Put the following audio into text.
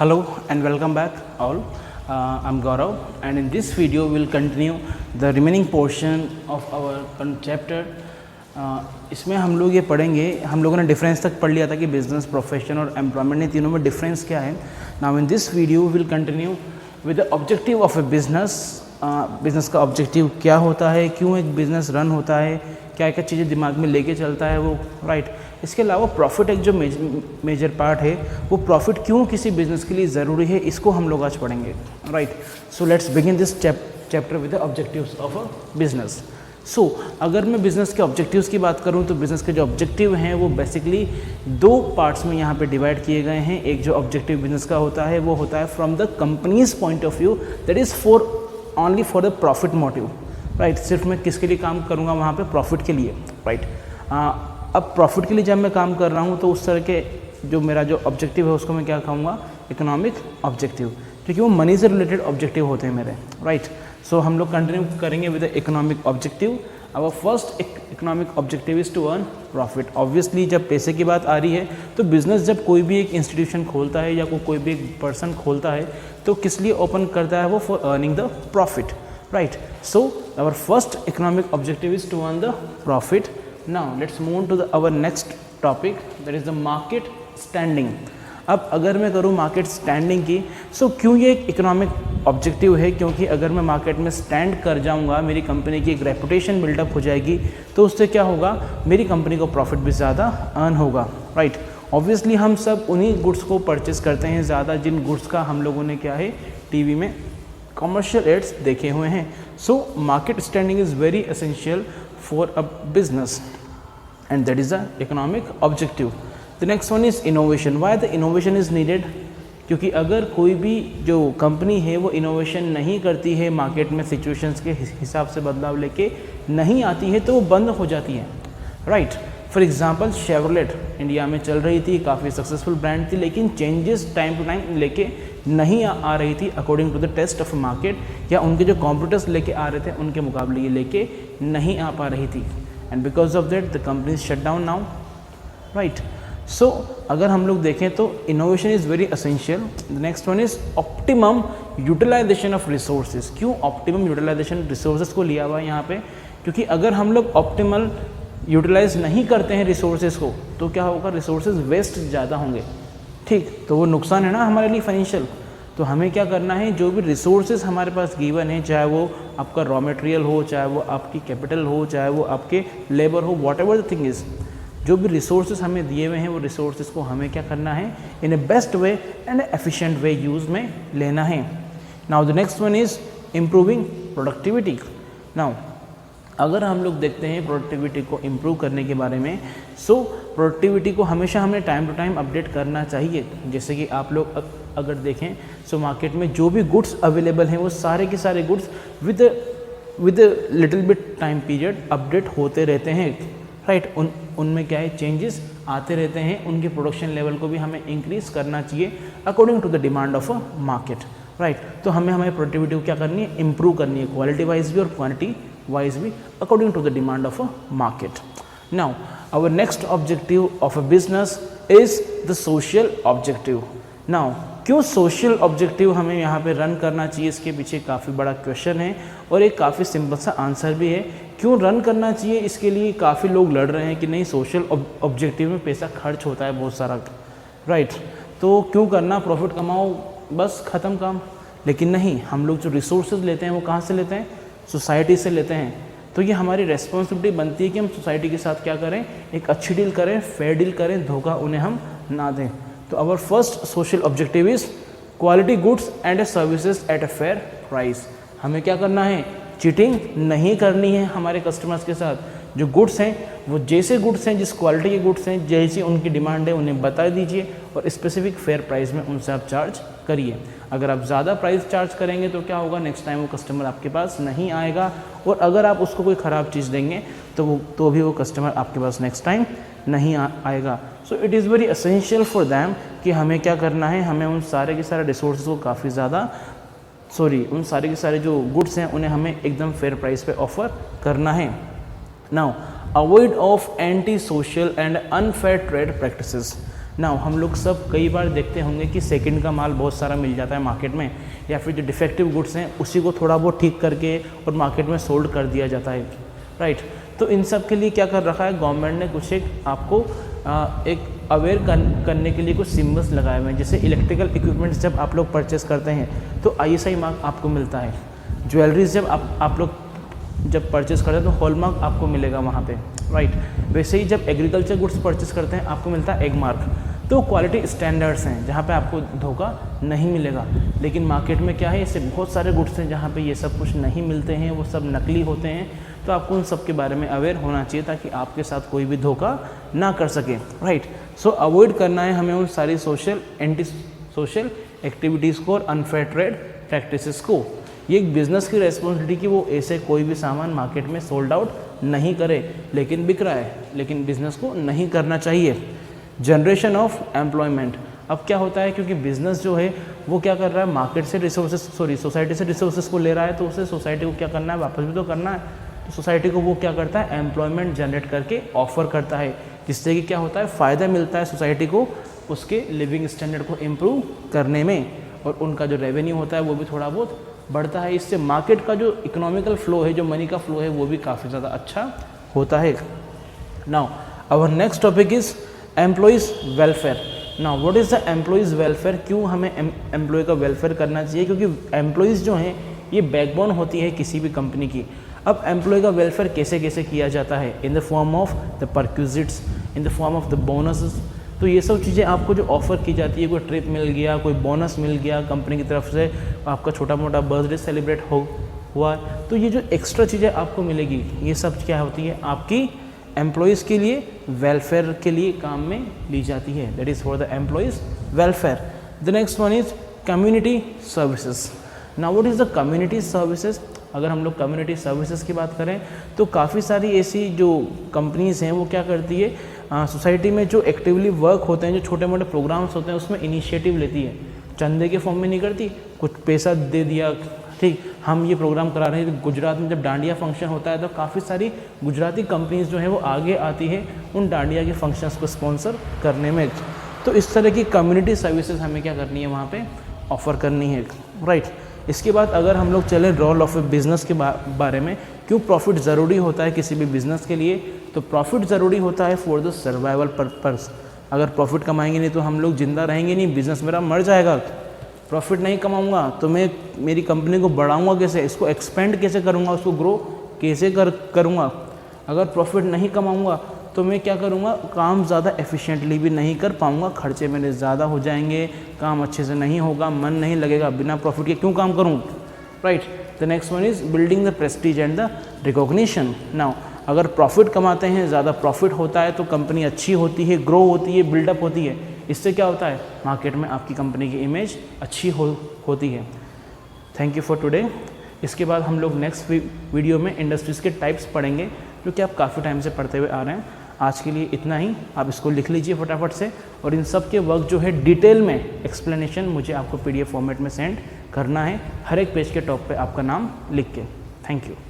Hello and welcome back all. I'm Gaurav and in this video we'll continue the remaining portion of our current chapter. इसमें हम लोग ये पढ़ेंगे, हम लोगों ने डिफरेंस तक पढ़ लिया था कि बिजनेस, प्रोफेशन और एम्प्लॉयमेंट, इन तीनों में डिफरेंस क्या है. Now in this video will continue with the objective of A business. Business का ऑब्जेक्टिव क्या होता है, क्यों एक बिज़नेस रन होता है, क्या क्या चीज़ें दिमाग में लेके चलता है वो, राइट. इसके अलावा प्रॉफिट एक जो मेजर पार्ट है, वो प्रॉफिट क्यों किसी बिजनेस के लिए ज़रूरी है, इसको हम लोग आज पढ़ेंगे, right. So let's begin this chapter with the objectives of a business. So अगर मैं बिज़नेस के ऑब्जेक्टिव्स की बात करूं तो बिज़नेस के जो ऑब्जेक्टिव हैं वो बेसिकली दो पार्ट्स में यहाँ पे डिवाइड किए गए हैं. एक जो ऑब्जेक्टिव बिज़नेस का होता है वो होता है from the companies point of view, that is only for the profit motive, right. सिर्फ मैं किसके लिए काम करूँगा वहाँ पे, प्रॉफिट के लिए, राइट. अब प्रॉफिट के लिए जब मैं काम कर रहा हूँ तो उस तरह के जो मेरा जो ऑब्जेक्टिव है उसको मैं क्या कहूँगा, इकोनॉमिक ऑब्जेक्टिव, क्योंकि वो मनी से रिलेटेड ऑब्जेक्टिव होते हैं मेरे, राइट. सो हम लोग कंटिन्यू करेंगे with the economic objective. Our first economic objective is to earn profit. Obviously जब पैसे की बात आ रही है तो बिज़नेस जब कोई भी एक इंस्टीट्यूशन खोलता है या कोई भी एक पर्सन खोलता है तो किस लिए ओपन करता है वो, for earning the profit, right. So our first economic objective is to earn the profit. Now let's move to our next topic, that is the market standing. अब अगर मैं करूँ मार्केट स्टैंडिंग की, सो क्यों ये एक इकोनॉमिक ऑब्जेक्टिव है, क्योंकि अगर मैं मार्केट में स्टैंड कर जाऊँगा, मेरी कंपनी की एक रेपुटेशन बिल्डअप हो जाएगी, तो उससे क्या होगा, मेरी कंपनी को प्रॉफिट भी ज़्यादा अर्न होगा, राइट. ऑब्वियसली हम सब उन्हीं गुड्स को परचेस करते हैं ज़्यादा जिन गुड्स का हम लोगों ने क्या है, टीवी में कमर्शियल एड्स देखे हुए हैं. So market standing is very essential for a business and that is the economic objective. The next one is innovation. Why the innovation is needed? क्योंकि अगर कोई भी जो कंपनी है वो इनोवेशन नहीं करती है, मार्केट में सिचुएशंस के हिसाब से बदलाव लेके नहीं आती है तो वो बंद हो जाती है, right. For example Chevrolet India में चल रही थी, काफ़ी सक्सेसफुल ब्रांड थी, लेकिन चेंजेस टाइम टू टाइम लेके नहीं आ रही थी according to the test of market, या उनके जो कॉम्पिटिटर्स लेके आ रहे थे उनके मुकाबले ये लेके नहीं आ पा रही थी, and because of that the company is shut down now, right. So अगर हम लोग देखें तो innovation is very essential. The next one is optimum utilisation of resources. क्यों ऑप्टिमम यूटिलाइजेशन रिसोर्सेज को लिया हुआ है यहाँ पे, क्योंकि अगर हम लोग ऑप्टिमल यूटिलाइज नहीं करते हैं रिसोर्सेज को तो क्या होगा, रिसोर्सेज वेस्ट ज़्यादा होंगे, ठीक, तो वो नुकसान है ना हमारे लिए फाइनेंशियल. तो हमें क्या करना है, जो भी रिसोर्सेज हमारे पास गिवन है, चाहे वो आपका रॉ मटेरियल हो, चाहे वो आपकी कैपिटल हो, चाहे वो आपके लेबर हो, what ever the thing is, जो भी रिसोर्सेज हमें दिए हुए हैं वो रिसोर्सेज को हमें क्या करना है, in a best way and efficient way use में लेना है. Now the next one is improving productivity. Now अगर हम लोग देखते हैं प्रोडक्टिविटी को इम्प्रूव करने के बारे में, सो प्रोडक्टिविटी को हमेशा हमें टाइम टू टाइम अपडेट करना चाहिए. जैसे कि आप लोग अगर देखें सो मार्केट में जो भी गुड्स अवेलेबल हैं वो सारे के सारे goods with little bit time period update होते रहते हैं, राइट. उनमें क्या है, चेंजेस आते रहते हैं. उनके प्रोडक्शन लेवल को भी हमें इंक्रीज़ करना चाहिए according to the demand of a market, right. तो हमें प्रोडक्टिविटी को क्या करनी है, इम्प्रूव करनी है, क्वालिटी वाइज भी और क्वांटिटी वाइज भी according to the demand of a market. Now our next objective of a business is the social objective. Now क्यों सोशल ऑब्जेक्टिव हमें यहाँ पे रन करना चाहिए, इसके पीछे काफ़ी बड़ा क्वेश्चन है और एक काफ़ी सिंपल सा आंसर भी है. क्यों रन करना चाहिए, इसके लिए काफ़ी लोग लड़ रहे हैं कि नहीं सोशल ऑब्जेक्टिव में पैसा खर्च होता है बहुत सारा, राइट. तो क्यों करना, प्रॉफिट कमाओ बस ख़त्म काम. लेकिन नहीं, हम लोग जो रिसोर्सेज लेते हैं वो कहाँ से लेते हैं, सोसाइटी से लेते हैं. तो ये हमारी रेस्पॉन्सिबिलिटी बनती है कि हम सोसाइटी के साथ क्या करें, एक अच्छी डील करें, फेयर डील करें, धोखा उन्हें हम ना दें. तो our first social objective is quality goods and services at a fair price. हमें क्या करना है, चीटिंग नहीं करनी है हमारे कस्टमर्स के साथ. जो गुड्स हैं वो जैसे गुड्स हैं, जिस क्वालिटी के गुड्स हैं, जैसी उनकी डिमांड है उन्हें बता दीजिए और स्पेसिफिक फेयर प्राइस में उनसे आप चार्ज करिए. अगर आप ज़्यादा प्राइस चार्ज करेंगे तो क्या होगा, नेक्स्ट टाइम वो कस्टमर आपके पास नहीं आएगा, और अगर आप उसको कोई ख़राब चीज़ देंगे तो भी वो कस्टमर आपके पास नेक्स्ट टाइम नहीं आएगा. So it is very essential for them कि हमें क्या करना है, हमें उन सारे के सारे रिसोर्सेज को काफ़ी ज़्यादा उन सारे के सारे जो गुड्स हैं उन्हें हमें एकदम फेयर प्राइस पे ऑफर करना है. Now avoid of anti social and unfair trade practices. ना हम लोग सब कई बार देखते होंगे कि सेकंड का माल बहुत सारा मिल जाता है मार्केट में, या फिर जो डिफेक्टिव गुड्स हैं उसी को थोड़ा बहुत ठीक करके और मार्केट में सोल्ड कर दिया जाता है, राइट। तो इन सब के लिए क्या कर रखा है गवर्नमेंट ने, कुछ एक आपको एक अवेयर करने के लिए कुछ सिम्बल्स लगाए हुए हैं। जैसे इलेक्ट्रिकल इक्विपमेंट्स जब आप लोग परचेस करते हैं तो ISI मार्क आपको मिलता है। ज्वेलरीज जब आप लोग जब परचेस करते हैं तो हॉलमार्क आपको मिलेगा वहाँ पे, राइट। वैसे ही जब एग्रीकल्चर गुड्स परचेस करते हैं आपको मिलता है एग मार्क। तो क्वालिटी स्टैंडर्ड्स हैं जहाँ पे आपको धोखा नहीं मिलेगा। लेकिन मार्केट में क्या है, ऐसे बहुत सारे गुड्स हैं जहाँ पे ये सब कुछ नहीं मिलते हैं, वो सब नकली होते हैं। तो आपको उन सब के बारे में अवेयर होना चाहिए ताकि आपके साथ कोई भी धोखा ना कर सके, राइट। सो अवॉइड करना है हमें उन सारी एंटी सोशल एक्टिविटीज़ को और अनफेयर ट्रेड प्रैक्टिसेस को। ये एक बिज़नेस की रेस्पॉन्सिबिलिटी कि वो ऐसे कोई भी सामान मार्केट में सोल्ड आउट नहीं करे, लेकिन बिक रहा है, लेकिन बिज़नेस को नहीं करना चाहिए। जनरेशन ऑफ एम्प्लॉयमेंट, अब क्या होता है, क्योंकि बिज़नेस जो है वो क्या कर रहा है, मार्केट से सोसाइटी से रिसोर्सेज को ले रहा है, तो उसे सोसाइटी को क्या करना है, वापस भी तो करना है। तो सोसाइटी को वो क्या करता है, एम्प्लॉयमेंट जनरेट करके ऑफर करता है, जिससे कि क्या होता है, फ़ायदा मिलता है सोसाइटी को उसके लिविंग स्टैंडर्ड को इम्प्रूव करने में, और उनका जो रेवेन्यू होता है वो भी थोड़ा बहुत बढ़ता है। इससे मार्केट का जो इकोनॉमिकल फ्लो है, जो मनी का फ्लो है, वो भी काफ़ी ज़्यादा अच्छा होता है। Now our next topic is employees welfare. Now what is the employees welfare, क्यों हमें एम्प्लॉय का वेलफेयर करना चाहिए, क्योंकि एम्प्लॉयज़ जो हैं ये बैकबोन होती है किसी भी कंपनी की। अब एम्प्लॉय का वेलफेयर कैसे कैसे किया जाता है, in the form of the perquisites, in the form of the bonuses. तो ये सब चीज़ें आपको जो ऑफ़र की जाती है, कोई ट्रिप मिल गया, कोई बोनस मिल गया कंपनी की तरफ से, आपका छोटा मोटा बर्थडे सेलिब्रेट हुआ, तो ये जो एक्स्ट्रा चीज़ें आपको मिलेगी, ये सब क्या होती है, आपकी एम्प्लॉयज़ के लिए वेलफेयर के लिए काम में ली जाती है। That is for the employees welfare. The next one is community services. Now what is the community services. अगर हम लोग कम्युनिटी सर्विसेज की बात करें तो काफ़ी सारी ऐसी जो कंपनीज़ हैं वो क्या करती है, सोसाइटी में जो एक्टिवली वर्क होते हैं, जो छोटे मोटे प्रोग्राम्स होते हैं, उसमें इनिशिएटिव लेती है। चंदे के फॉर्म में नहीं करती, कुछ पैसा दे दिया, ठीक हम ये प्रोग्राम करा रहे हैं। तो गुजरात में जब डांडिया फंक्शन होता है तो काफ़ी सारी गुजराती कंपनीज जो है वो आगे आती है उन डांडिया के फंक्शंस को स्पॉन्सर करने में। तो इस तरह की कम्युनिटी सर्विसेज हमें क्या करनी है, वहाँ पे ऑफ़र करनी है, राइट। इसके बाद अगर हम लोग चलें रोल ऑफ ए बिज़नेस के बारे में, क्यों प्रॉफिट ज़रूरी होता है किसी भी बिज़नेस के लिए, तो प्रॉफिट ज़रूरी होता है फॉर द सर्वाइवल पर्पस। अगर प्रॉफिट कमाएंगे नहीं तो हम लोग ज़िंदा रहेंगे नहीं, बिज़नेस मेरा मर जाएगा। प्रॉफिट नहीं कमाऊंगा तो मैं मेरी कंपनी को बढ़ाऊंगा कैसे, इसको एक्सपेंड कैसे करूंगा, उसको ग्रो कैसे करूंगा। अगर प्रॉफिट नहीं कमाऊंगा तो मैं क्या करूंगा, काम ज़्यादा एफिशिएंटली भी नहीं कर पाऊंगा, खर्चे मेरे ज़्यादा हो जाएंगे, काम अच्छे से नहीं होगा, मन नहीं लगेगा, बिना प्रॉफिट के क्यों काम करूं, right. The next one is building the Prestige and the recognition. Now अगर प्रॉफिट कमाते हैं, ज़्यादा प्रॉफिट होता है तो कंपनी अच्छी होती है, ग्रो होती है, बिल्डअप होती है। इससे क्या होता है, मार्केट में आपकी कंपनी की इमेज अच्छी होती है। Thank you for today. इसके बाद हम लोग नेक्स्ट वीडियो में इंडस्ट्रीज़ के टाइप्स पढ़ेंगे, जो कि आप काफ़ी टाइम से पढ़ते हुए आ रहे हैं। आज के लिए इतना ही, आप इसको लिख लीजिए फटाफट से, और इन सब के वर्क जो है डिटेल में एक्सप्लेनेशन मुझे आपको PDF फॉर्मेट में सेंड करना है, हर एक पेज के टॉप पे आपका नाम लिख के। Thank you.